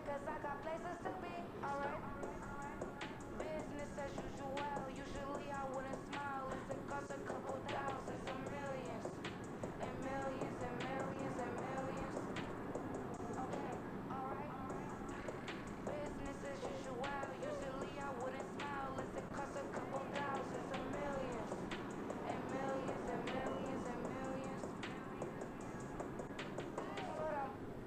cause I got places to be, alright. Business as usual, usually I wouldn't smile. It costs a couple thousands and millions. And millions and millions and millions. Okay, alright. Business as usual, usually I wouldn't smile. It costs a couple thousands and millions. And millions and millions and millions.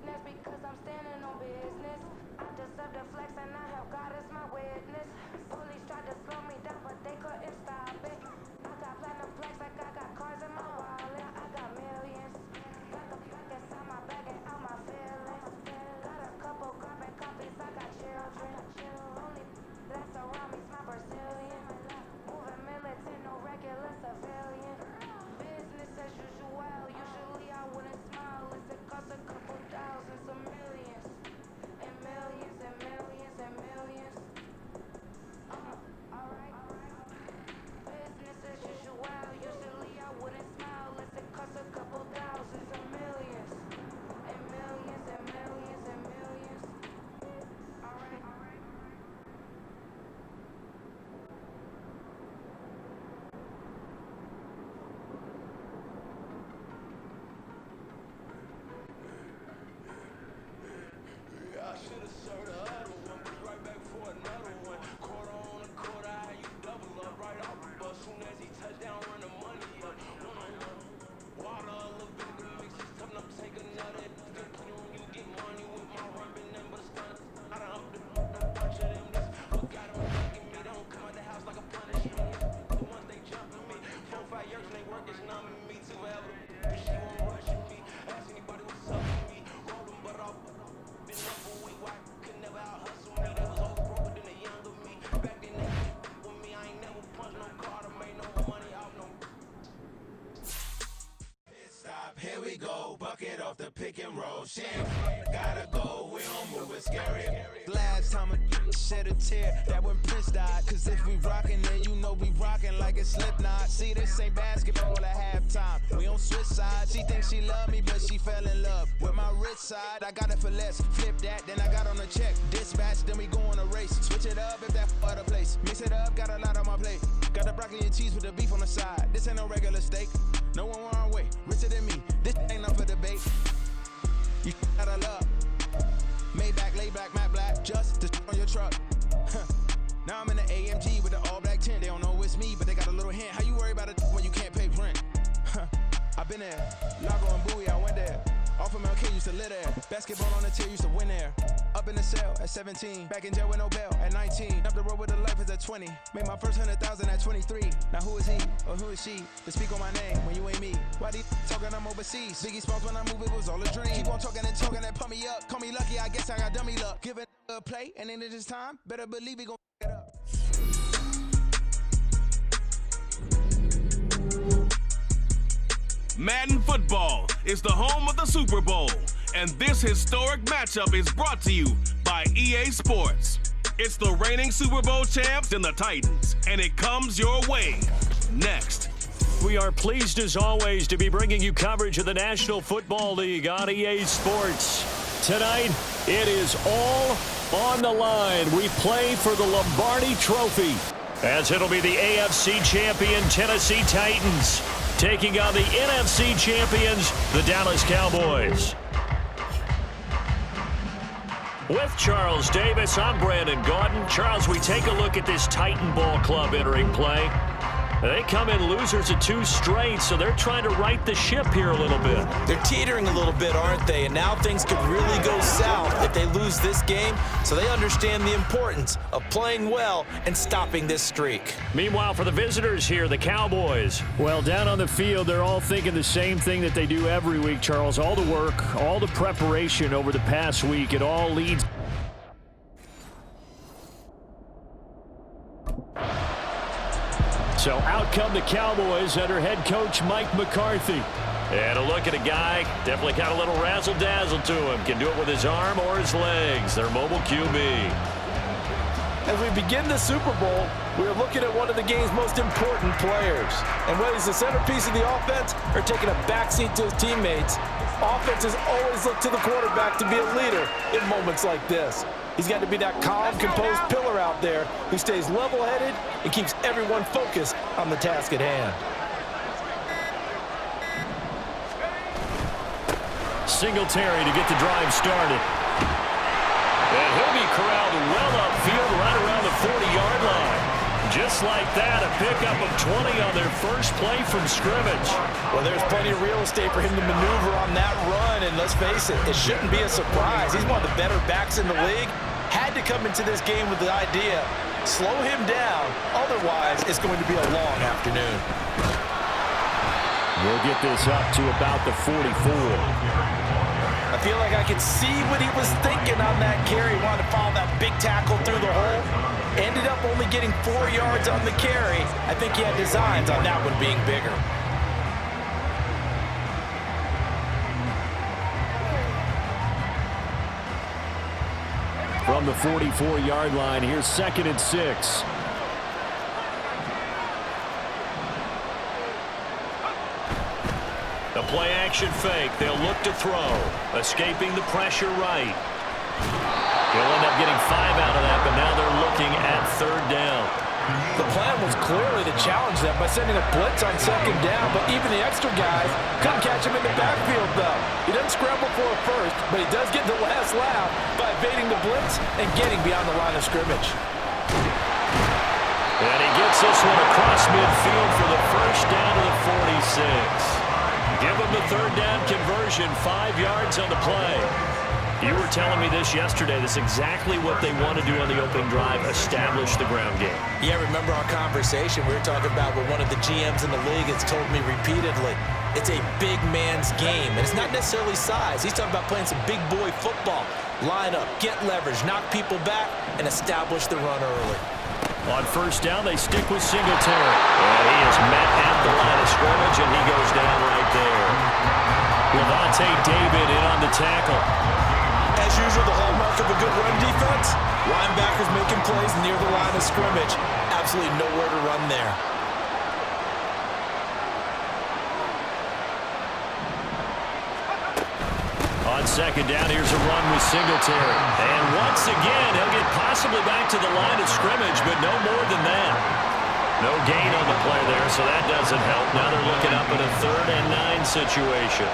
That's because I'm standing on business. I deserve the flex and I have God as my witness. Police tried to slow me down, but they couldn't stop it. I got platinum flex like I got cars in my wallet. I got millions. Got the pockets on my back and out my feelings. Got a couple carbon copies, I got children. Only that's around me's my Brazilian. Moving militant, no regular civilian. Business as usual, usually I wouldn't smile. It costs a couple thousands of millions. And millions and millions and millions. Alright. Business as usual, usually I wouldn't smile. It costs a couple thousands of millions. And millions and millions and millions. Alright. I should have served the other one, was right back for another one. Quarter on a quarter, how you double up right off the bus. Soon as he touched down, run the money up. Water, a little vinegar mix, just coming up, take another. You get money with my rubbing them, but it's fun. I done up the bunch of them. This what got them fucking me. Don't come out the house like a punishment. The ones they jumping me. 4 5 years and they work is numbing me. Too ever. She won't rush me. Ask anybody what's up with me. Roll them, but off. Been up a week, why could never out hustle me? They was all broke than the younger me. Back then they with me, I ain't never punched no card or made no money out no. Stop, here we go, bucket off the pick and roll. Shit, gotta go, we don't move, it's scary. Last time a shed a tear, that when Prince died. Cause if we rockin', then you know we rockin' like a Slipknot. See, this ain't basketball at halftime. We on switch sides. She thinks she love me, but she fell in love with my rich side. I got it for less, flip that, then I got on a check. Dispatch, then we go on a race. Switch it up if that other place. Mix it up, got a lot on my plate. Got the broccoli and cheese with the beef on the side. This ain't no regular steak. No one wrong way, richer than me. This ain't up for debate. You gotta love. Maybach, lay back, matte black, just to on your truck. Now I'm in the AMG with the all black tint. They don't know it's me, but they got a little hint. How you worry about it when you can't pay rent? I've been there. Lago and Bowie, I went there. Off of MLK, used to live there. Basketball on the tier, used to win there. Up in the cell at 17. Back in jail with no bail at 19. Up the road with the life is at 20. Made my first 100,000 at 23. Now who is he or who is she to speak on my name when you ain't me? Why they talking I'm overseas? Biggie Smalls when I move, it was all a dream. Keep on talking and pump me up. Call me lucky, I guess I got dummy luck. Give it a play, and then it is time. Better believe we gon' it up. Madden Football is the home of the Super Bowl, and this historic matchup is brought to you by EA Sports. It's the reigning Super Bowl champs and the Titans, and it comes your way next. We are pleased as always to be bringing you coverage of the National Football League on EA Sports. Tonight, it is all on the line. We play for the Lombardi Trophy, as it'll be the AFC champion Tennessee Titans taking on the NFC champions, the Dallas Cowboys. With Charles Davis, I'm Brandon Gaudin. Charles, we take a look at this Titan Ball Club entering play. They come in losers of 2 straight, so they're trying to right the ship here a little bit. They're teetering a little bit, aren't they? And now things could really go south if they lose this game, so they understand the importance of playing well and stopping this streak. Meanwhile, for the visitors here, the Cowboys. Well, down on the field, they're all thinking the same thing that they do every week, Charles. All the work, all the preparation over the past week, it all leads. So out come the Cowboys under head coach Mike McCarthy. And a look at a guy, definitely got a little razzle-dazzle to him. Can do it with his arm or his legs. Their mobile QB. As we begin the Super Bowl, we are looking at one of the game's most important players. And whether he's the centerpiece of the offense or taking a backseat to his teammates, Offenses always look to the quarterback to be a leader in moments like this. He's got to be that calm, composed pillar out there who stays level-headed and keeps everyone focused on the task at hand. Singletary to get the drive started. And he'll be corralled well upfield right around the 40-yard line. Just like that, a pickup of 20 on their first play from scrimmage. Well, there's plenty of real estate for him to maneuver on that run, and let's face it, it shouldn't be a surprise. He's one of the better backs in the league. Had to come into this game with the idea, slow him down, otherwise it's going to be a long afternoon. We'll get this up to about the 44. I feel like I could see what he was thinking on that carry. He wanted to follow that big tackle through the hole. Ended up only getting 4 yards on the carry. I think he had designs on that one being bigger. From the 44-yard line, here's 2nd and 6. The play-action fake. They'll look to throw. Escaping the pressure right. He'll end up getting 5 out of that, but now they're looking at 3rd down. The plan was clearly to challenge them by sending a blitz on 2nd down, but even the extra guys couldn't catch him in the backfield, though. He doesn't scramble for a first, but he does get the last laugh by evading the blitz and getting beyond the line of scrimmage. And he gets this one across midfield for the first down to the 46. Give him the 3rd down conversion, 5 yards on the play. You were telling me this yesterday. This is exactly what they want to do on the opening drive, establish the ground game. Yeah, remember our conversation? We were talking about what one of the GMs in the league has told me repeatedly. It's a big man's game, and it's not necessarily size. He's talking about playing some big boy football. Line up, get leverage, knock people back, and establish the run early. On 1st down, they stick with Singletary. And he is met at the line of scrimmage, and he goes down right there. Levante David in on the tackle. As usual, the hallmark of a good run defense, linebackers making plays near the line of scrimmage. Absolutely nowhere to run there. On 2nd down, here's a run with Singletary. And once again, he'll get possibly back to the line of scrimmage, but no more than that. No gain on the play there, so that doesn't help. Now they're looking up at a 3rd and 9 situation.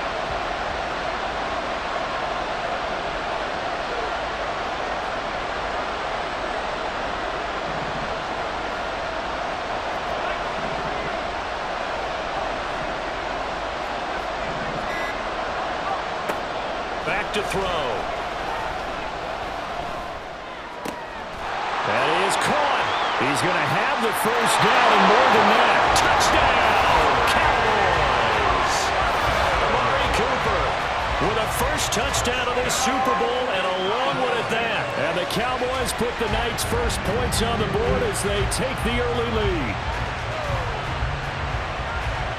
Back to throw. That is caught. He's going to have the 1st down and more than that. Touchdown, Cowboys. Amari Cooper with a 1st touchdown of this Super Bowl and a long one at that. And the Cowboys put the night's first points on the board as they take the early lead.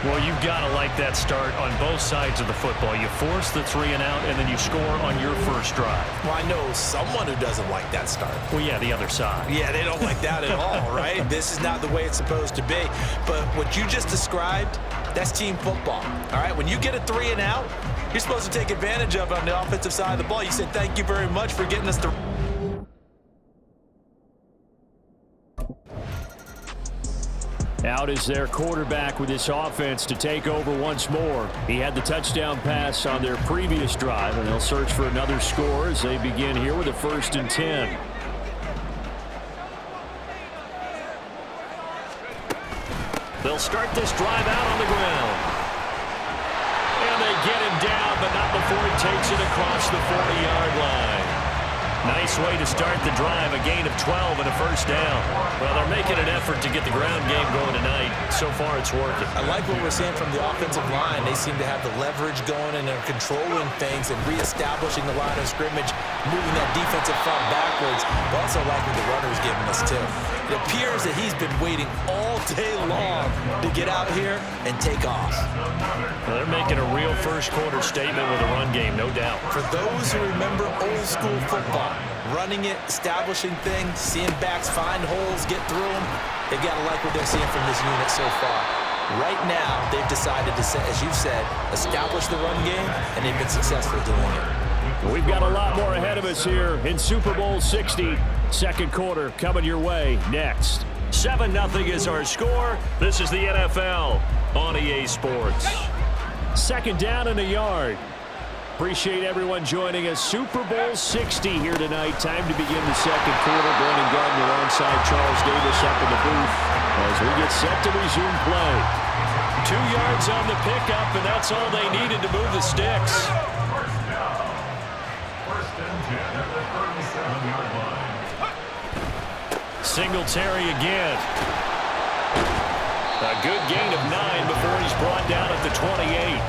Well, you've got to like that start on both sides of the football. You force the 3 and out, and then you score on your first drive. Well, I know someone who doesn't like that start. Well, yeah, the other side. Yeah, they don't like that at all, right? This is not the way it's supposed to be. But what you just described, that's team football, all right? When you get a 3 and out, you're supposed to take advantage of it on the offensive side of the ball. You said, thank you very much for getting us the... Out is their quarterback with this offense to take over once more. He had the touchdown pass on their previous drive, and they'll search for another score as they begin here with a 1st and 10. They'll start this drive out on the ground. And they get him down, but not before he takes it across the 40-yard line. Nice way to start the drive, a gain of 12 and a 1st down. Well, they're making an effort to get the ground game going tonight. So far, it's working. I like what we're seeing from the offensive line. They seem to have the leverage going, and they're controlling things and reestablishing the line of scrimmage, moving that defensive front backwards, but also like what the runner's giving us, too. It appears that he's been waiting all day long to get out here and take off. Well, they're making a real first-quarter statement with a run game, no doubt. For those who remember old-school football, running it, establishing things, seeing backs find holes, get through them, they've got to like what they're seeing from this unit so far. Right now, they've decided to, as you said, establish the run game, and they've been successful doing it. We've got a lot more ahead of us here in Super Bowl 60. Second quarter coming your way next. 7-0 is our score. This is the NFL on EA Sports. Second down and a yard. Appreciate everyone joining us. Super Bowl 60 here tonight. Time to begin the second quarter. Brandon Gardner alongside Charles Davis up in the booth as we get set to resume play. 2 yards on the pickup, and that's all they needed to move the sticks. First and 10 at the 37-yard line. Singletary again. A good gain of 9 before he's brought down at the 28.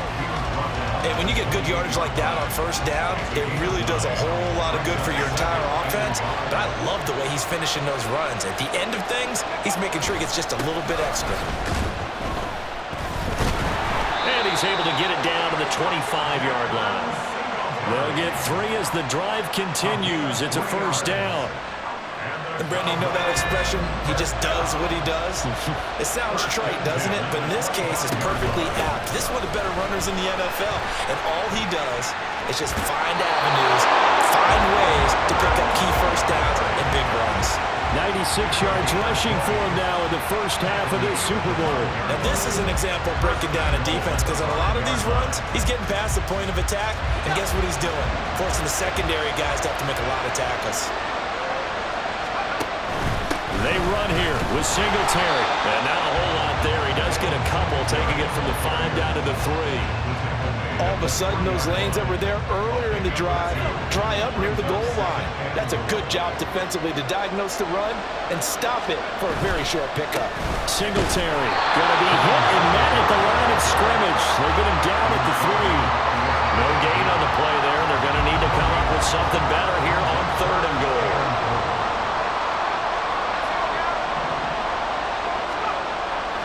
And when you get good yardage like that on first down, it really does a whole lot of good for your entire offense. But I love the way he's finishing those runs. At the end of things, he's making sure he gets just a little bit extra. And he's able to get it down to the 25-yard line. They'll get 3 as the drive continues. It's a first down. And Brandon, you know that expression? He just does what he does. It sounds trite, doesn't it? But in this case, it's perfectly apt. This is one of the better runners in the NFL. And all he does is just find avenues, find ways to pick up key first downs and big runs. 96 yards rushing for him now in the first half of this Super Bowl. Now this is an example of breaking down a defense, because on a lot of these runs, he's getting past the point of attack, and guess what he's doing? Forcing the secondary guys to have to make a lot of tackles. They run here with Singletary. And not a whole lot there. He does get a couple, taking it from the 5 down to the 3. All of a sudden, those lanes that were there earlier in the drive dry up near the goal line. That's a good job defensively to diagnose the run and stop it for a very short pickup. Singletary going to be hit and met at the line of scrimmage. They get him down at the 3. No gain on the play there. They're going to need to come up with something better here on 3rd and goal.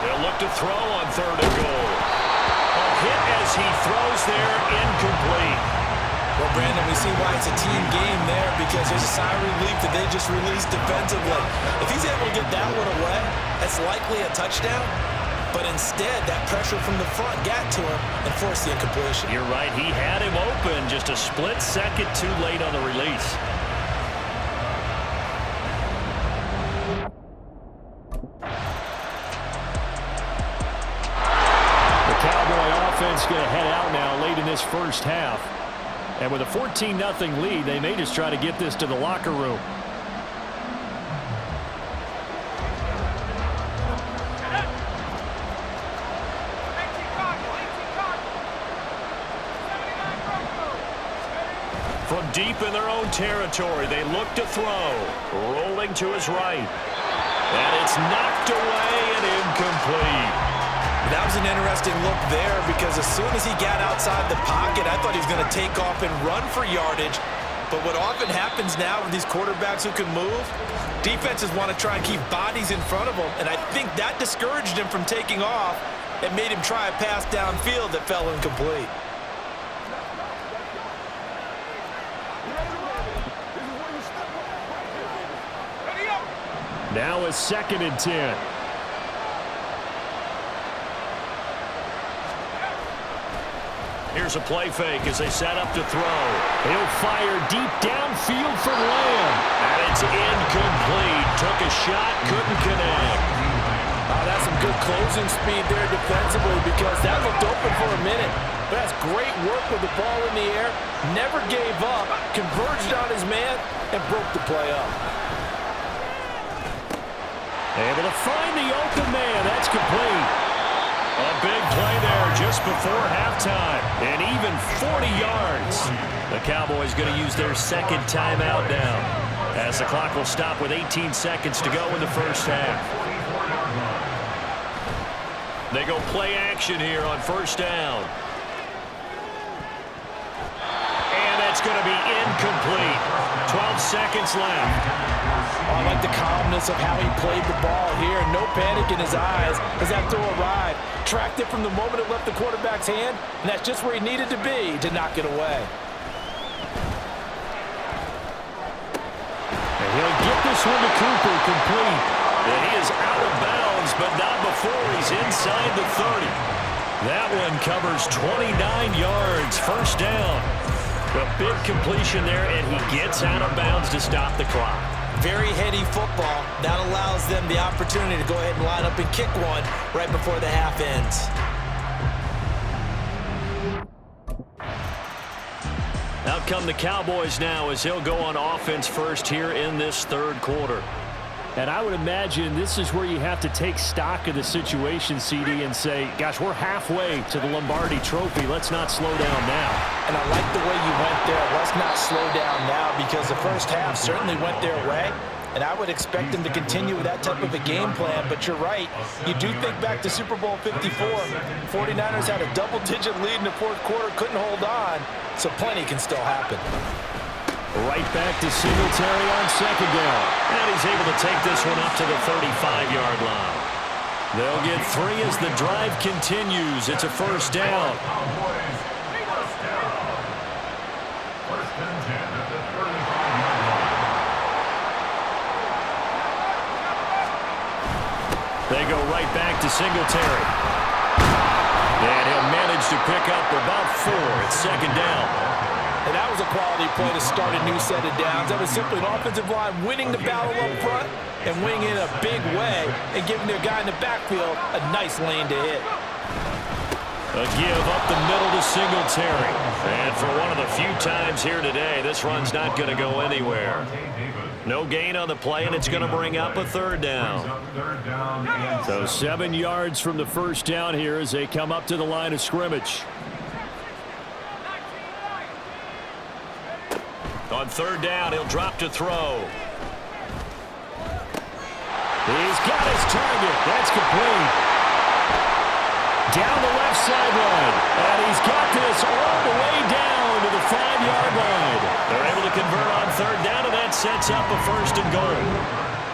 They'll look to throw on 3rd and goal. A hit as he throws there, incomplete. Well, Brandon, we see why it's a team game there, because there's a sigh of relief that they just released defensively. If he's able to get that one away, that's likely a touchdown. But instead, that pressure from the front got to him and forced the incompletion. You're right. He had him open, just a split second too late on the release. Going to head out now late in this first half. And with a 14-0 lead, they may just try to get this to the locker room. From deep in their own territory, they look to throw. Rolling to his right. And it's knocked away and incomplete. That was an interesting look there, because as soon as he got outside the pocket, I thought he was going to take off and run for yardage. But what often happens now with these quarterbacks who can move, defenses want to try and keep bodies in front of them, and I think that discouraged him from taking off and made him try a pass downfield that fell incomplete. Now a 2nd and 10. Here's a play fake as they set up to throw. He'll fire deep downfield for Lamb. And it's incomplete. Took a shot, couldn't connect. That's some good closing speed there defensively, because that looked open for a minute. But that's great work with the ball in the air. Never gave up, converged on his man, and broke the play up. Able to find the open man. That's complete. A big play there just before halftime. And even 40 yards. The Cowboys going to use their 2nd timeout now, as the clock will stop with 18 seconds to go in the first half. They go play action here on first down. And that's going to be incomplete. 12 seconds left. I like the calmness of how he played the ball here. No panic in his eyes as that throw arrived. Tracked it from the moment it left the quarterback's hand, and that's just where he needed to be to knock it away. And he'll get this one to Cooper, complete. And he is out of bounds, but not before before he's inside the 30. That one covers 29 yards, first down. A big completion there, and he gets out of bounds to stop the clock. Very heady football. That allows them the opportunity to go ahead and line up and kick one right before the half ends. Out come the Cowboys now as he'll go on offense first here in this third quarter. And I would imagine this is where you have to take stock of the situation, CD, and say, gosh, we're halfway to the Lombardi Trophy. Let's not slow down now. And I like the way you went there. Let's not slow down now, because the first half certainly went their way. And I would expect them to continue with that type of a game plan. But you're right. You do think back to Super Bowl 54. 49ers had a double-digit lead in the fourth quarter, couldn't hold on. So plenty can still happen. Right back to Singletary on second down. And he's able to take this one up to the 35-yard line. They'll get 3 as the drive continues. It's a first down. First and 10 at the 35-yard line. They go right back to Singletary. And he'll manage to pick up about 4 at second down. And that was a quality play to start a new set of downs. That was simply an offensive line winning the battle up front and winning it in a big way and giving their guy in the backfield a nice lane to hit. A give up the middle to Singletary. And for one of the few times here today, this run's not going to go anywhere. No gain on the play, and it's going to bring up a third down. So 7 yards from the first down here as they come up to the line of scrimmage. On third down, he'll drop to throw. He's got his target. That's complete. Down the left sideline. And he's got this all the way down to the 5-yard line. They're able to convert on third down, and that sets up a first and goal.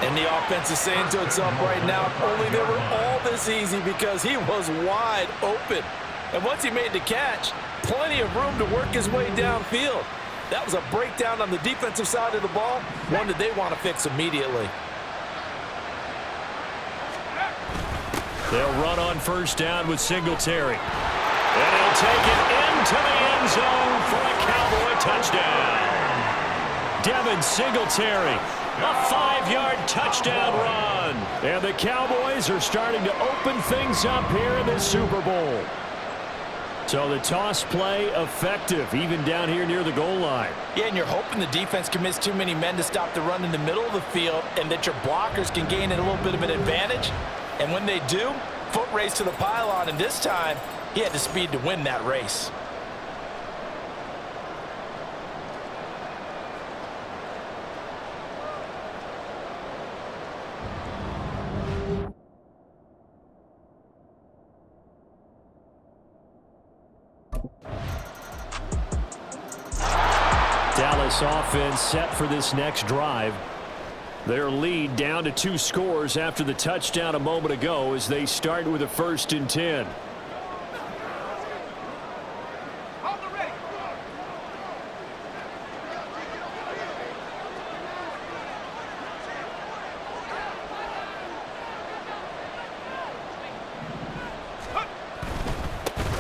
And the offense is saying to itself right now, if only they were all this easy, because he was wide open. And once he made the catch, plenty of room to work his way downfield. That was a breakdown on the defensive side of the ball, one that they want to fix immediately. They'll run on first down with Singletary. And he'll take it into the end zone for a Cowboy touchdown. Devin Singletary, a 5-yard touchdown run. And the Cowboys are starting to open things up here in this Super Bowl. So the toss play effective, even down here near the goal line. Yeah, and you're hoping the defense commits too many men to stop the run in the middle of the field and that your blockers can gain a little bit of an advantage. And when they do, foot race to the pylon, and this time, he had the speed to win that race. Dallas offense set for this next drive. Their lead down to 2 scores after the touchdown a moment ago as they start with a 1st and 10.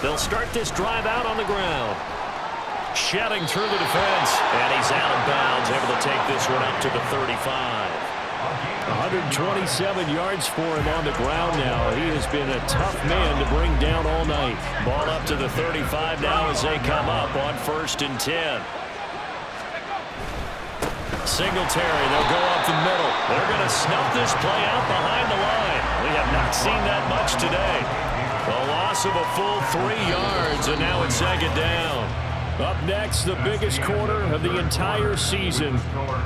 They'll start this drive out on the ground. Shedding through the defense, and he's out of bounds, able to take this one up to the 35. 127 yards for him on the ground now. He has been a tough man to bring down all night. Ball up to the 35 now as they come up on 1st and 10. Singletary, they'll go up the middle. They're going to snuff this play out behind the line. We have not seen that much today. A loss of a full 3 yards, and now it's 2nd down. Up next, the biggest quarter of the entire season.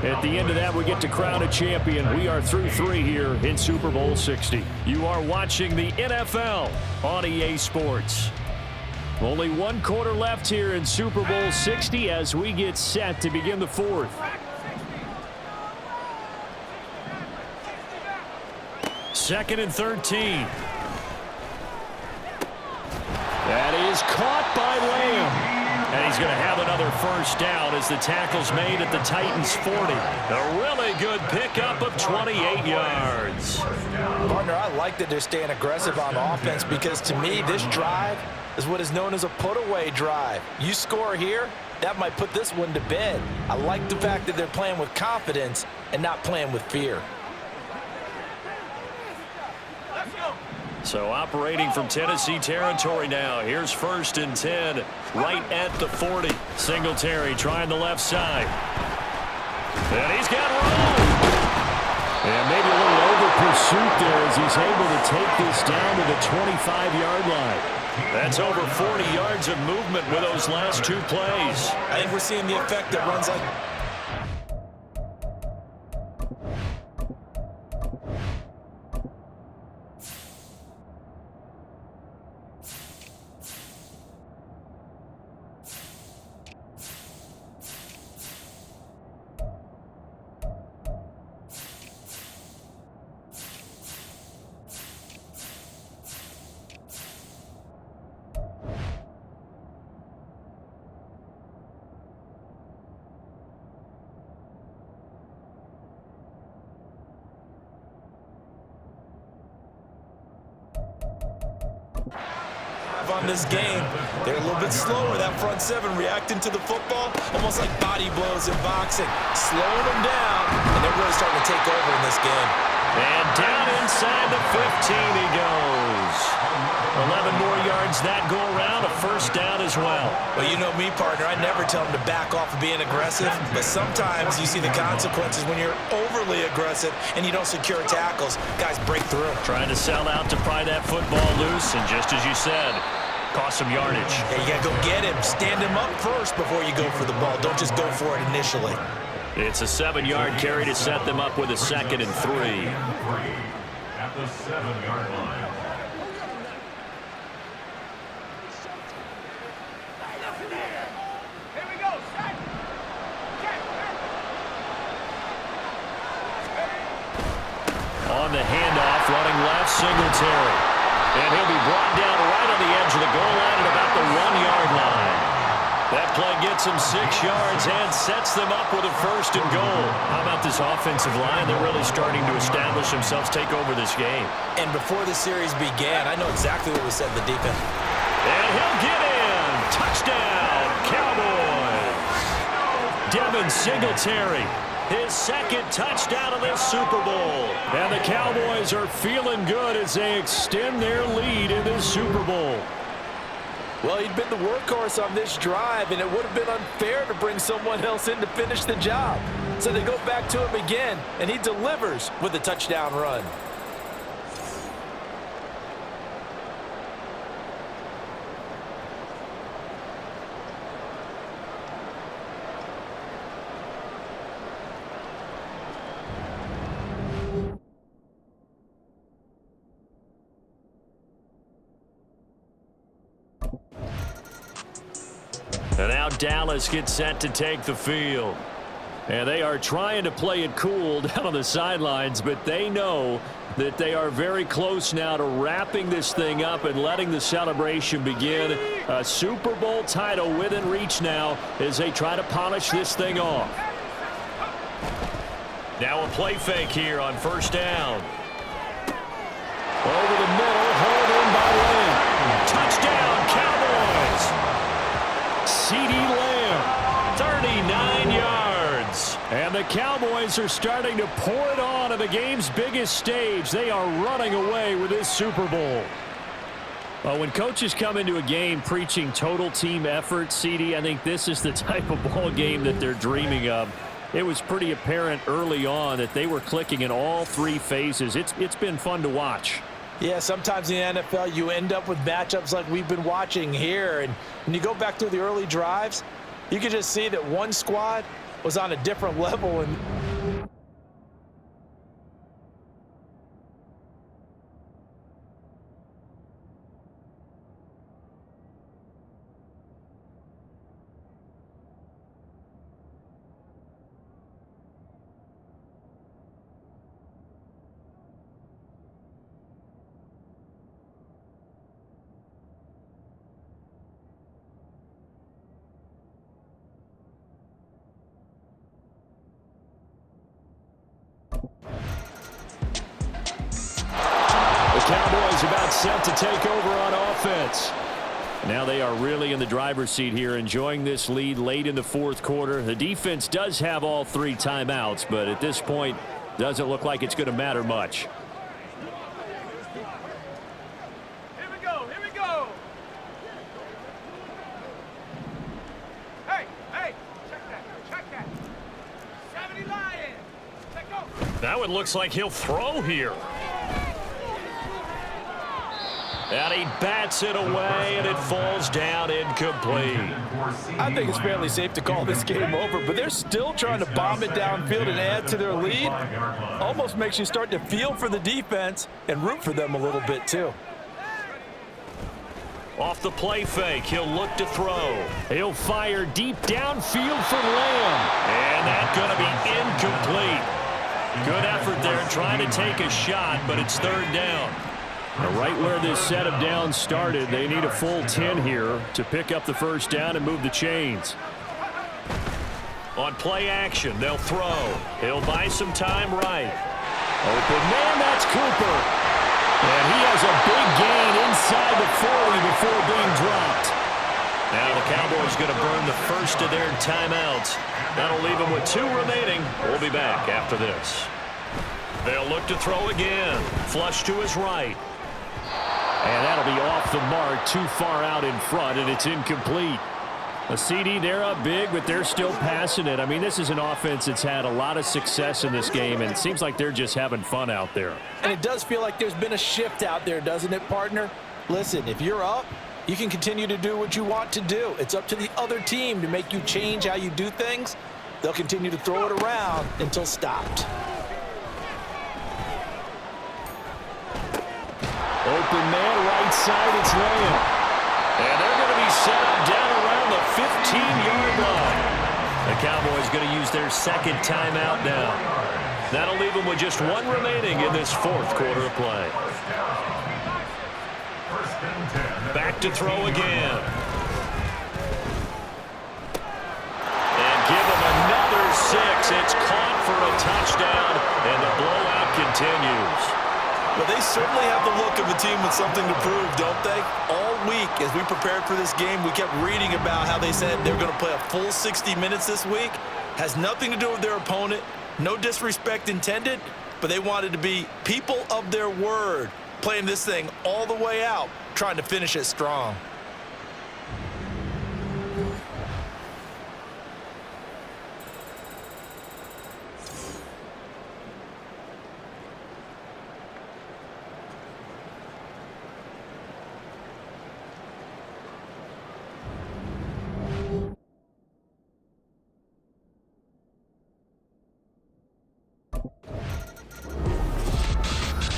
At the end of that, we get to crown a champion. We are through 3 here in Super Bowl 60. You are watching the NFL on EA Sports. Only 1 quarter left here in Super Bowl 60 as we get set to begin the 4th. Second and 13. That is caught by Lamb. And he's going to have another first down as the tackle's made at the Titans' 40. A really good pickup of 28 yards. Partner, I like that they're staying aggressive on offense because to me, this drive is what is known as a put-away drive. You score here, that might put this one to bed. I like the fact that they're playing with confidence and not playing with fear. So operating from Tennessee territory now. Here's 1st and 10, right at the 40. Singletary trying the left side. And he's got room. And maybe a little over pursuit there as he's able to take this down to the 25-yard line. That's over 40 yards of movement with those last 2 plays. I think we're seeing the effect that runs like... on this game. They're a little bit slower, that front 7 reacting to the football, almost like body blows in boxing, slowing them down, and they're really starting to take over in this game. And down inside the 15 he goes. 11 more yards that go around, a first down as well. Well, you know me, partner. I never tell them to back off of being aggressive, but sometimes you see the consequences when you're overly aggressive and you don't secure tackles. Guys break through. Trying to sell out to pry that football loose, and just as you said, cost some yardage. Yeah, you got to go get him. Stand him up first before you go for the ball. Don't just go for it initially. It's a 7-yard carry to set them up with a 2nd and 3. At the 7-yard line. On the handoff, running left, Singletary. And he'll be brought down right on the edge of the goal line at about the 1-yard line. That play gets him 6 yards and sets them up with a 1st and goal. How about this offensive line? They're really starting to establish themselves, take over this game. And before the series began, I know exactly what was said in the defense. And he'll get in. Touchdown, Cowboys. Devin Singletary. His 2nd touchdown of this Super Bowl. And the Cowboys are feeling good as they extend their lead in this Super Bowl. Well, he'd been the workhorse on this drive, and it would have been unfair to bring someone else in to finish the job. So they go back to him again, and he delivers with a touchdown run. And now Dallas gets set to take the field. And they are trying to play it cool down on the sidelines, but they know that they are very close now to wrapping this thing up and letting the celebration begin. A Super Bowl title within reach now as they try to polish this thing off. Now a play fake here on 1st down. Over the middle, hauled in by Lamb. Touchdown, Cowboys! CeeDee Lamb, 39 yards. And the Cowboys are starting to pour it on at the game's biggest stage. They are running away with this Super Bowl. Well, when coaches come into a game preaching total team effort, CeeDee, I think this is the type of ball game that they're dreaming of. It was pretty apparent early on that they were clicking in all 3 phases. It's been fun to watch. Yeah, sometimes in the NFL you end up with matchups like we've been watching here. And when you go back through the early drives, you can just see that one squad was on a different level. And Cowboys about set to take over on offense. Now they are really in the driver's seat here, enjoying this lead late in the fourth quarter. The defense does have all 3 timeouts, but at this point, doesn't look like it's going to matter much. Here we go, here we go. Hey, check that. 70 Lions, let go. That one looks like he'll throw here. And he bats it away, and it falls down incomplete. I think it's fairly safe to call this game over, but they're still trying to bomb it downfield and add to their lead. Almost makes you start to feel for the defense and root for them a little bit, too. Off the play fake, he'll look to throw. He'll fire deep downfield for Lamb. And that's going to be incomplete. Good effort there trying to take a shot, but it's 3rd down. Right where this set of downs started, they need a full 10 here to pick up the first down and move the chains. On play action, they'll throw. He'll buy some time right. Open man, that's Cooper. And he has a big gain inside the 40 before being dropped. Now the Cowboys going to burn the first of their timeouts. That'll leave them with 2 remaining. We'll be back after this. They'll look to throw again. Flush to his right. And that'll be off the mark, too far out in front, and it's incomplete. A CD, they're up big, but they're still passing it. I mean, this is an offense that's had a lot of success in this game, and it seems like they're just having fun out there. And it does feel like there's been a shift out there, doesn't it, partner? Listen, if you're up, you can continue to do what you want to do. It's up to the other team to make you change how you do things. They'll continue to throw it around until stopped. Open man, right side, it's Lamb. And they're going to be set up down around the 15-yard line. The Cowboys going to use their 2nd timeout now. That'll leave them with just 1 remaining in this 4th quarter of play. Back to throw again. And give them another 6. It's caught for a touchdown, and the blowout continues. But they certainly have the look of a team with something to prove, don't they? All week, as we prepared for this game, we kept reading about how they said they're going to play a full 60 minutes this week. Has nothing to do with their opponent. No disrespect intended, but they wanted to be people of their word, playing this thing all the way out, trying to finish it strong.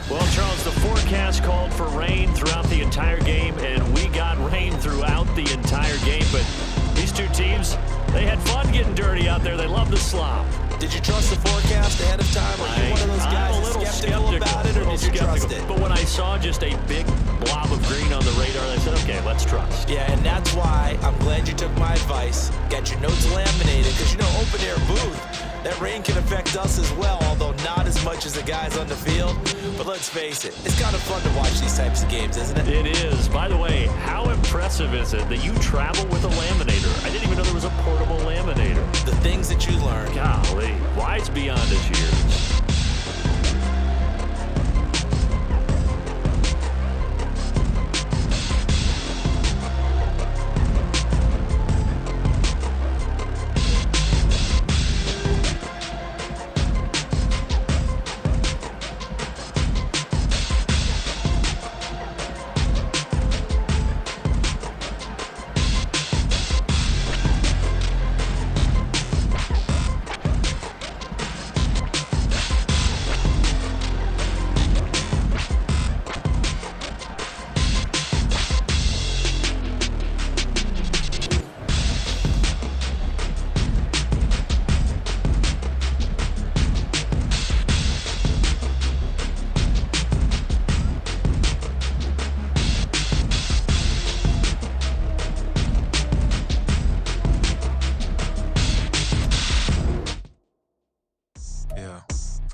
Well, Charles, the forecast called for rain throughout the entire game, and we got rain throughout the entire game. But these 2 teams, they had fun getting dirty out there. They love the slop. Did you trust the forecast ahead of time? Are you one of those guys that's skeptical about it, or did you trust it? But when I saw just a big blob of green on the radar, I said, okay, let's trust. Yeah, and that's why I'm glad you took my advice. Got your notes laminated, because, you know, open-air booth, that rain can affect us as well, although not as much as the guys on the field. But let's face it, it's kind of fun to watch these types of games, isn't it? It is. By the way, how impressive is it that you travel with a laminator? I didn't even know there was a portable laminator. The things that you learn. Golly, wise beyond his years.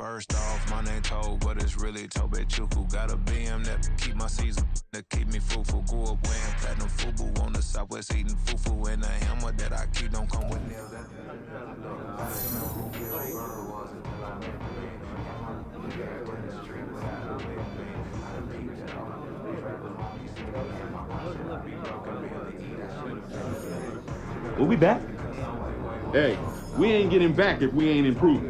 First off, my name Toad, but it's really Tobe Chuku. Got a BM that keep my season, that keep me fruitful. Grew up wearing platinum FUBU on the Southwest, eating fufu. And the hammer that I keep don't come with nails. We'll be back. Hey, we ain't getting back if we ain't improving.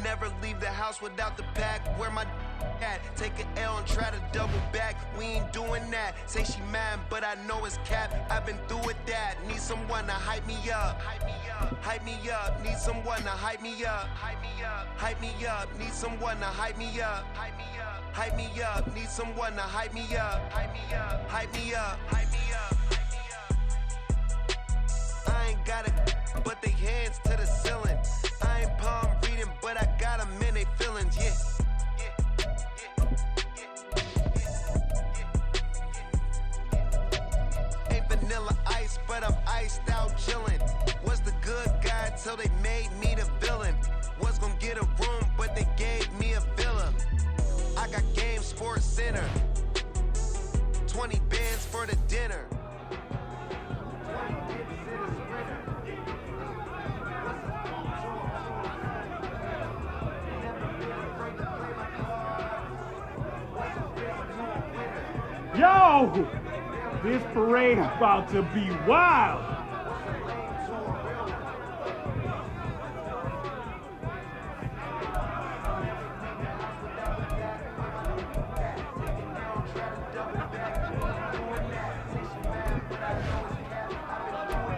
Never leave the house without the pack. Where my at? Take an L and try to double back. We ain't doing that. Say she mad, but I know it's cap. I've been through with that. Need someone to hype me up. Hype me up. Hype me up. Need someone to hype me up. Hype me up. Hype me up. Need someone to hype me up. Hype me up. Hype me up. Need someone to hype me up. Hype me up. Hype me up. Hype me up. I ain't got it, but they hands to the ceiling. I ain't palm reading, but I got them in they feelings, yeah. Ain't vanilla ice, but I'm iced out chillin'. Was the good guy till they made me the villain. Was gonna get a room, but they gave me a villa. I got Game Sports Center, 20 bands for the dinner. Yo, this parade about to be wild.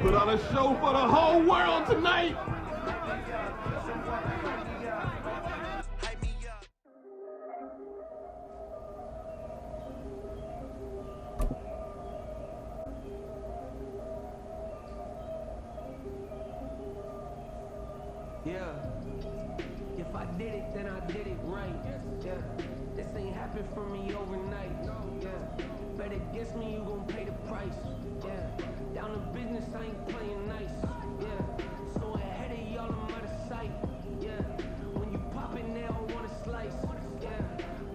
Put on a show for the whole world tonight. Yeah, if I did it, then I did it right. Yeah, this ain't happened for me overnight. Yeah, bet against me, you gon' pay the price. Yeah, down to business, I ain't playing nice. Yeah, so ahead of y'all, I'm out of sight. Yeah, when you pop it, they don't want a slice. Yeah,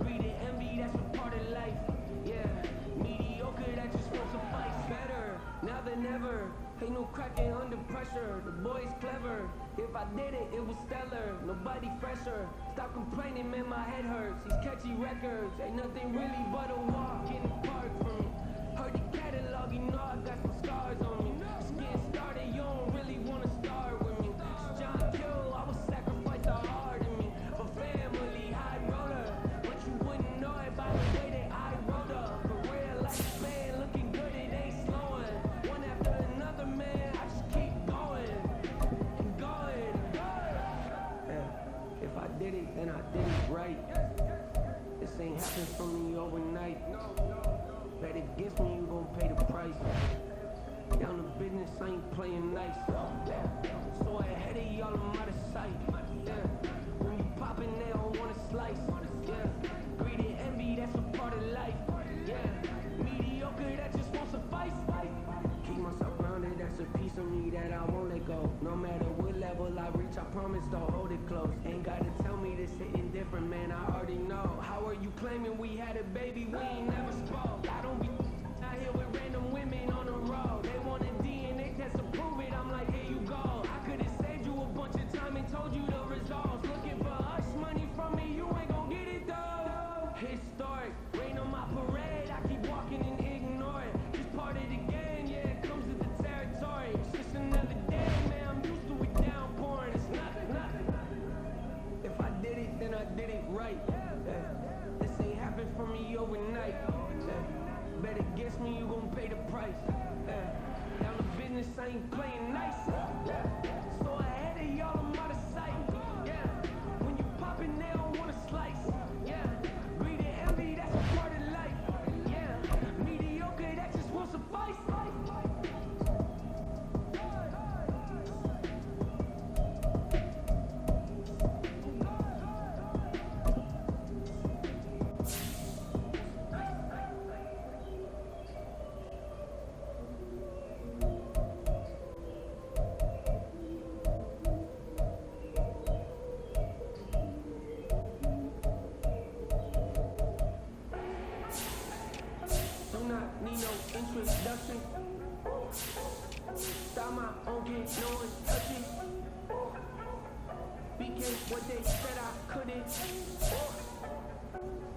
greed and envy, that's a part of life. Yeah, mediocre, that just won't suffice. Better now than ever. Ain't no cracking under pressure, the boy's clever. If I did it, it was stellar, nobody fresher. Stop complaining, man, my head hurts. These catchy records, ain't nothing really but a walk in the park for me. Heard the catalog, you know I got some scars on me. Just getting started, you don't really wanna start with me. It's John Kill, I would sacrifice the heart in me. For family, high roller, but you wouldn't know it by the way that I rolled up. For real, like a band, looking good, it ain't slowing. One after another, man, I just keep going and going. Yeah, if I did it, then I did it right. This ain't happened for me overnight. Bet against me, you gon' pay the price. Down to business, I ain't playing nice. So ahead of y'all, I'm out of sight. Yeah, when you poppin', they don't wanna slice. Yeah, greed and envy, that's a part of life. Yeah, mediocre, that just won't suffice. Keep myself grounded, that's a piece of me that I won't let go. No matter what level I reach, I promise to hold it close. Ain't gotta tell me this hitting different, man, I already know. How are you claiming we had a baby, we ain't never spoke? I don't be out here with random women on the road. They want a DNA test to prove it, I'm like, here you go. I could've saved you a bunch of time and told you the results. Looking for hush money from me, you ain't gon' get it though. Historic, rain on my parade, I keep walking and ignore it. Just part of the game, yeah, it comes with the territory. It's just another day, man, I'm used to it downpouring. It's nothing. If I did it, then I did it right. This ain't happened for me overnight. Bet against me, you gon' pay the price. Down to business, I ain't playing nice. So ahead of y'all, I'm out of sight. Yeah, when you poppin', they don't wanna slice. Yeah, greed and envy, that's a part of life. Yeah, mediocre, that just won't suffice. Start my own game, no one touch it. Became what they said I couldn't.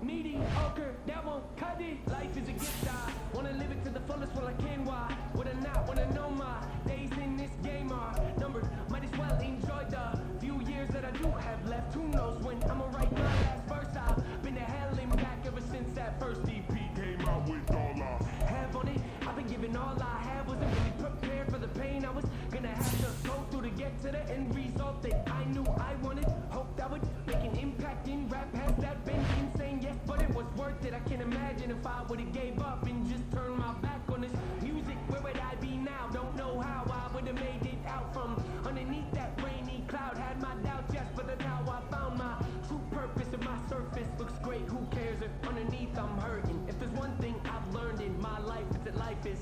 Mediocre, that won't cut it. Life is a gift, I wanna live it to the fullest while I can. Why would I not wanna know my days in this game are numbered? Might as well enjoy the few years that I do have left. Who knows when I'ma write my last verse? I've been to hell and back ever since that first EP came out with all I have on it. I've been giving all I have, wasn't really prepared for the pain I was gonna have to go through to get to the end result that I knew I wanted. Hoped I would make an impact in rap. Has that been insane? Yes, but it was worth it. I can't imagine if I would've gave up and just turned my back on this music. Where would I be now? Don't know how I would've made it out from underneath that rainy cloud. Had my doubts, yes, but that's how I found my true purpose. If my surface looks great, who cares if underneath I'm hurting? If there's one thing I've learned in my life, it's that life is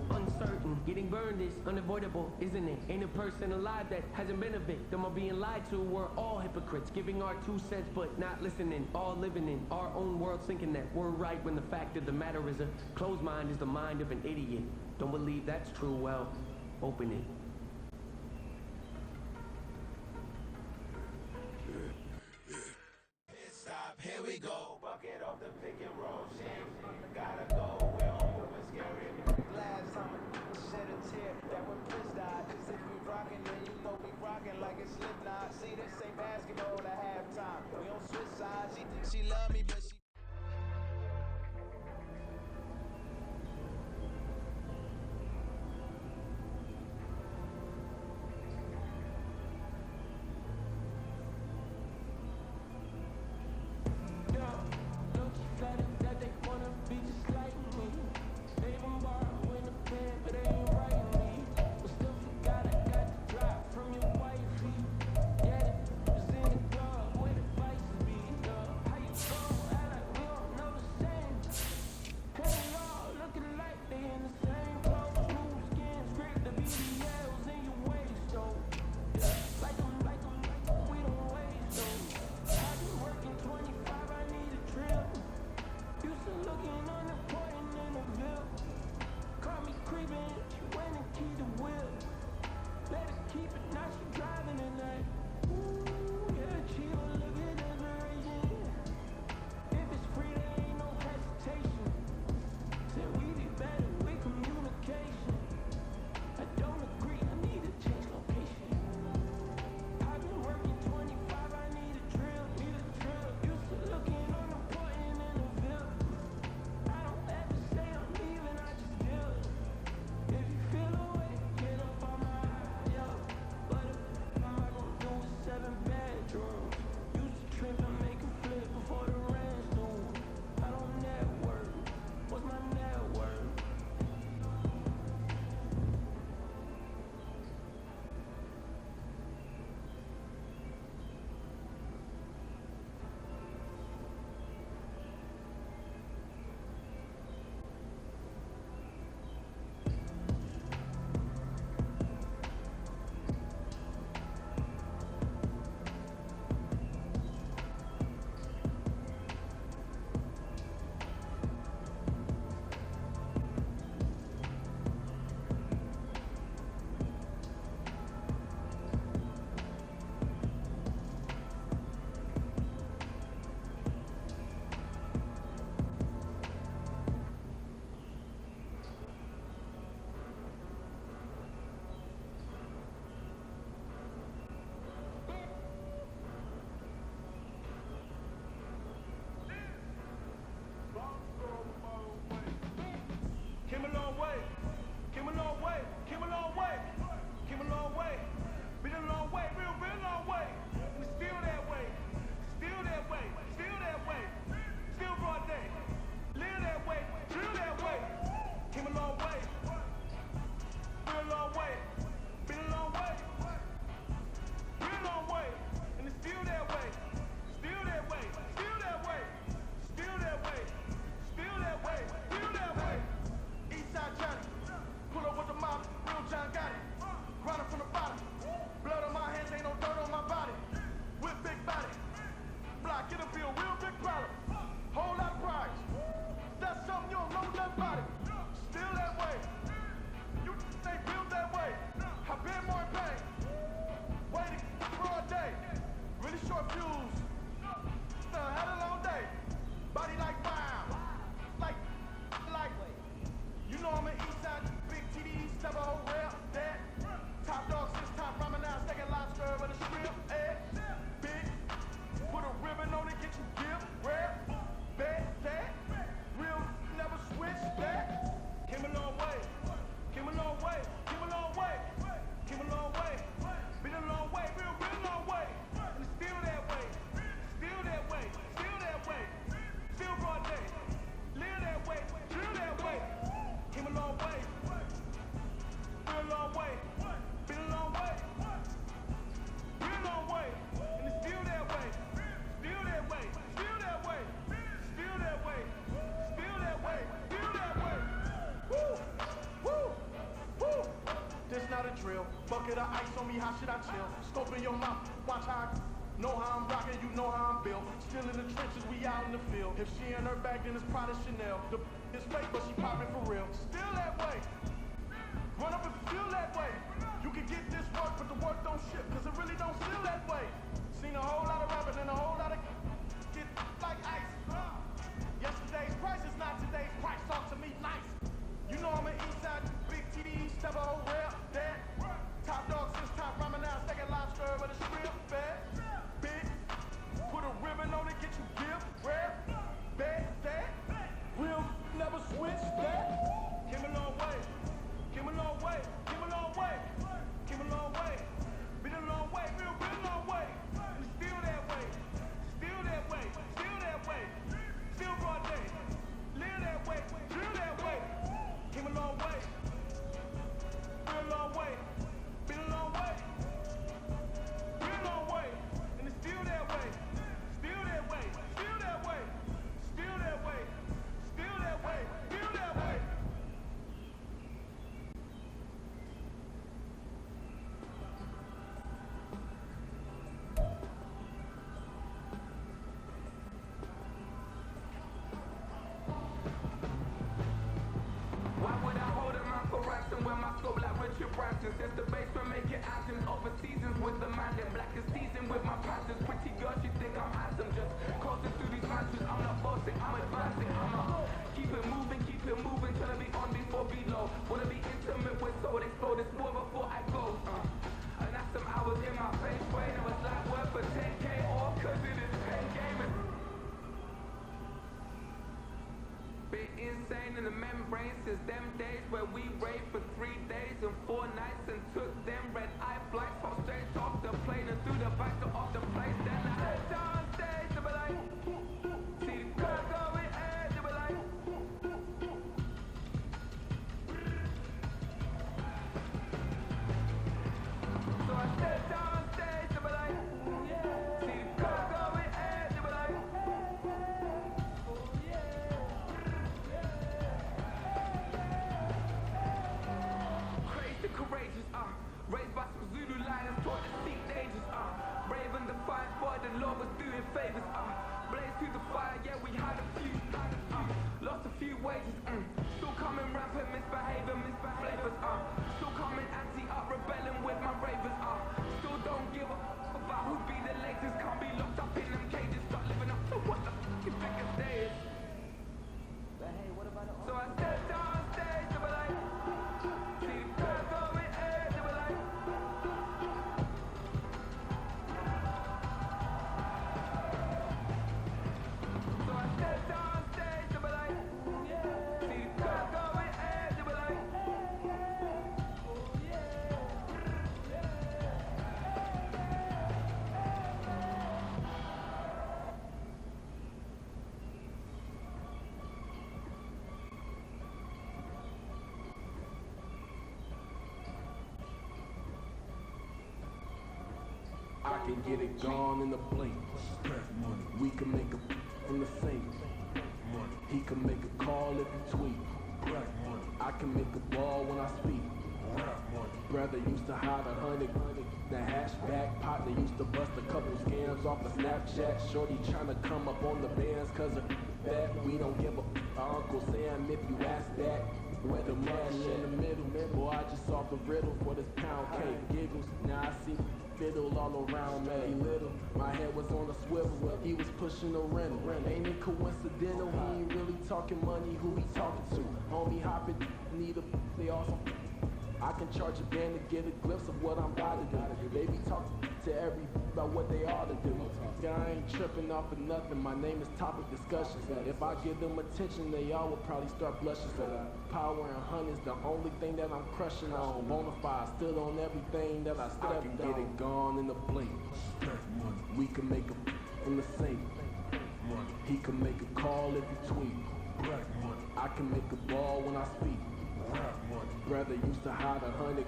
uncertain. Getting burned is unavoidable, isn't it? Ain't a person alive that hasn't been a victim of being lied to. We're all hypocrites, giving our 2 cents but not listening. All living in our own world, thinking that we're right when the fact of the matter is a closed mind is the mind of an idiot. Don't believe that's true? Well, open it. Stop, here we go. Bucket off the pick and roll. Shame, gotta go. We're on moving scary. Last time I shed a tear, that when Prince died. Cause if we rockin', then you know we rockin' like it's Slipknot. See, this ain't basketball at halftime. We on switch sides. She thinks she love me, but she. drill. Bucket of ice on me, how should I chill? Scope in your mouth, watch how I know how I'm rocking, you know how I'm built. Still in the trenches, we out in the field. If she in her bag, then it's Prada Chanel. The is fake, but she popping for real. Still that way. Run up if you feel that way. You can get this work, but the work don't ship, cause it really don't feel that way. Seen a whole lot of rappers and a whole lot of get like ice. Yesterday's price is not today's price. Talk to me nice. You know I'm an Eastside big TD, step a whole rail, dead. Top dog since top ramen now, second lobster, but it's real fed. Big, put a ribbon on it, get you give, rare, bad, that. Real, never switch that. Came a long way, came a long way, came a long way, came a long way. Been a long way, been a long way. And it's still that way, still that way, still that way. Still broad day, live that way, drill that way. Came a long way, been a long way, been a long way, been a long way, and it's still that way, still that way, still that way, still that way, still that way, still that way. Why would I hold him out for ransom when my scope like Richard Branson? Since the basement making actions over seasons with the man that black is seasoned with my passions. Pretty girl, she think I'm handsome. Just coasting through these mansions. I'm not bossing, I'm advancing. Keep it moving, trying to be on before below. Wanna be intimate with soul, explode this more before I go. And that's some hours in my face brain. It was like work for 10K or cause it is pen gaming. Been insane in the membrane since them days where we raved for 3 days and 4 nights and took them red eye flights from straight off the plane and through the back door of the place. Then I head on stage to be like, see the crowd going ahead to be like. So I stepped on stage to be like, see the crowd going ahead to be like. Crazy, courageous, raised by some Zulu lions, taught to seek dangers, brave and defiant, for the Lord was doing favors, blaze through the fire, yeah, we had a few, lost a few wages, still coming rampant, misbehaving, flavors, still coming anti-up, rebelling with my ravers, still don't give a about who be the latest, can't be locked up in them cages, start living up to what the f*** is biggest day is. So I stepped on stage to be like, see the crowd going ahead to be like. So I stepped on stage to be like, see the crowd going ahead to be like. I can get it gone in a blink. We can make a from the sink. He can make a call if he tweet. I can make a ball when I speak. Brother used to hide 100. The hashback partner used to bust a couple scams off of Snapchat. Shorty tryna come up on the bands cause of that. We don't give a Uncle Sam if you ask that. Where the cash in the middle. Boy, I just saw the riddle for this pound cake. Giggles, now I see fiddle all around me. Little, my head was on a swivel. He was pushing a rental. Ain't it coincidental? He ain't really talking money. Who he talking to? Homie hopping, need a. They also. I can charge a band to get a glimpse of what I'm about to do. They be talking to every about what they ought to do. Yeah, I ain't tripping off of nothing. My name is topic discussions. If I give them attention, they all would probably start blushing. Power and hunt is the only thing that I'm crushing on. Bonafide, stood on everything that I stepped on. I can get it gone in a blink. We can make a from the sink. He can make a call if he tweet. I can make a ball when I speak. Brother used to hide 100.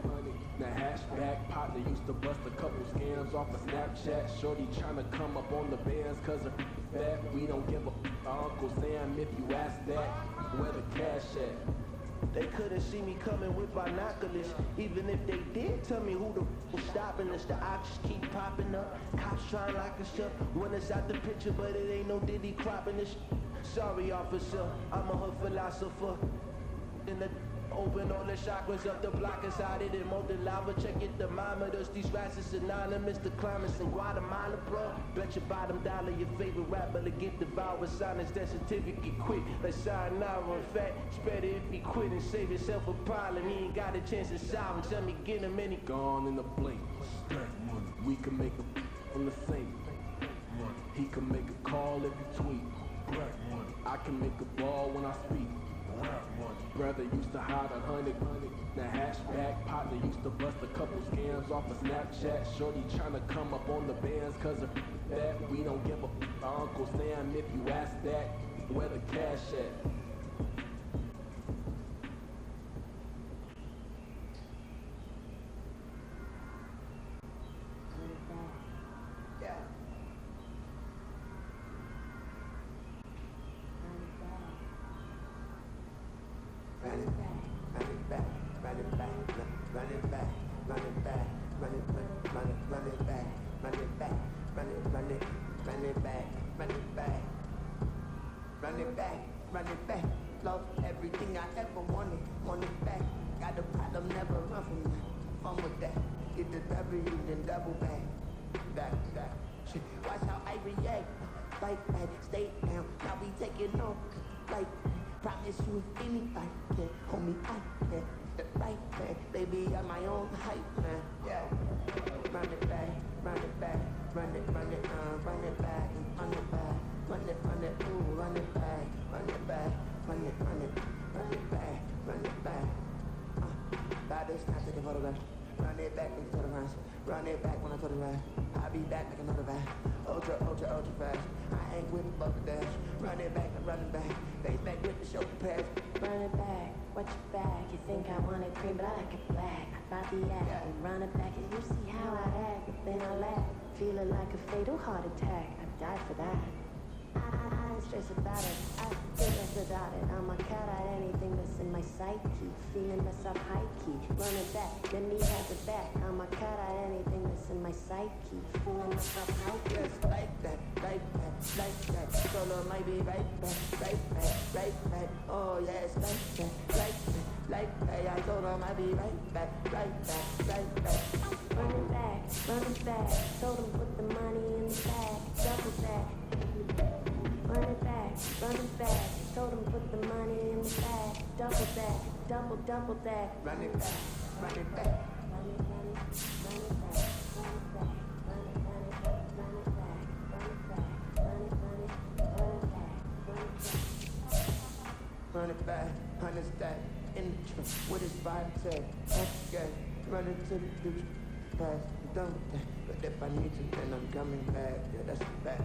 The hashback partner used to bust a couple scams off of Snapchat. Shorty tryna come up on the bands cause of that. We don't give a Uncle Sam if you ask that. Where the cash at? They couldn't see me coming with binoculars. Even if they did tell me who the was stopping us, the options keep popping up. Cops trying to lock us up. When it's out the picture, but it ain't no Diddy cropping this. Sorry, officer, I'm a hood philosopher. In the open all the chakras up the block inside it and mold the lava. Check your thermometers. These rats is synonymous to climates in Guatemala, bro. Bet your bottom dollar your favorite rapper to get devoured. Sign his death certificate quick. Let's sign now. In fact, it's better if he quit and save himself a problem. He ain't got a chance to solve him. Tell me get him any gone in the blink. We can make a from the sink. He can make a call if he tweet. I can make a ball when I speak. Brother used to hide 100. The hatchback partner used to bust a couple scams off of Snapchat. Shorty tryna come up on the bands cause of that. We don't give a Uncle Sam if you ask that. Where the cash at? Run it back, lost everything I ever wanted, want it back, got a problem, never run from that, fun with that, get the W, then double back, that, shit, watch how I react, like that, stay down, now we taking off, like, promise you anything, can hold me out, yeah, the right man, baby, I'm my own hype, man, yeah, run it back, run it back, run it back, run it back, run it, ooh, run it back, run it back, run it back, run it back. That is not taking photographs. Run it back when you turn around. Run it back when I turn around. I'll be back like another back. Ultra fast. I ain't with the bucket dash. Run it back, I'm running back. Face back with the shoulder pads. Run it back, watch your back. You think I want it cream, but I like it black. About the act, and run it back, and you see how I act. Then I laugh, feeling like a fatal heart attack. I'd die for that. I don't stress about it, I feel less about it. I'm a cat at anything that's in my psyche. Feeling myself high key. Run it back, then he has it back. I'm a cat at anything that's in my psyche. Feeling myself high key. Just like that, like that, like that. Solo might be right back. Oh yes, like that, like that. I told him I'd be right back. Run it back. Told him put the money in the bag. Double that. Run it back. Told him put the money in the bag. Double that. Double that. Run it back. Run it back, 100 stack in the trunk with his vibe tag. Okay, run it to the future, past, I'm done with that. But if I need to, then I'm coming back. Yeah, that's a fact.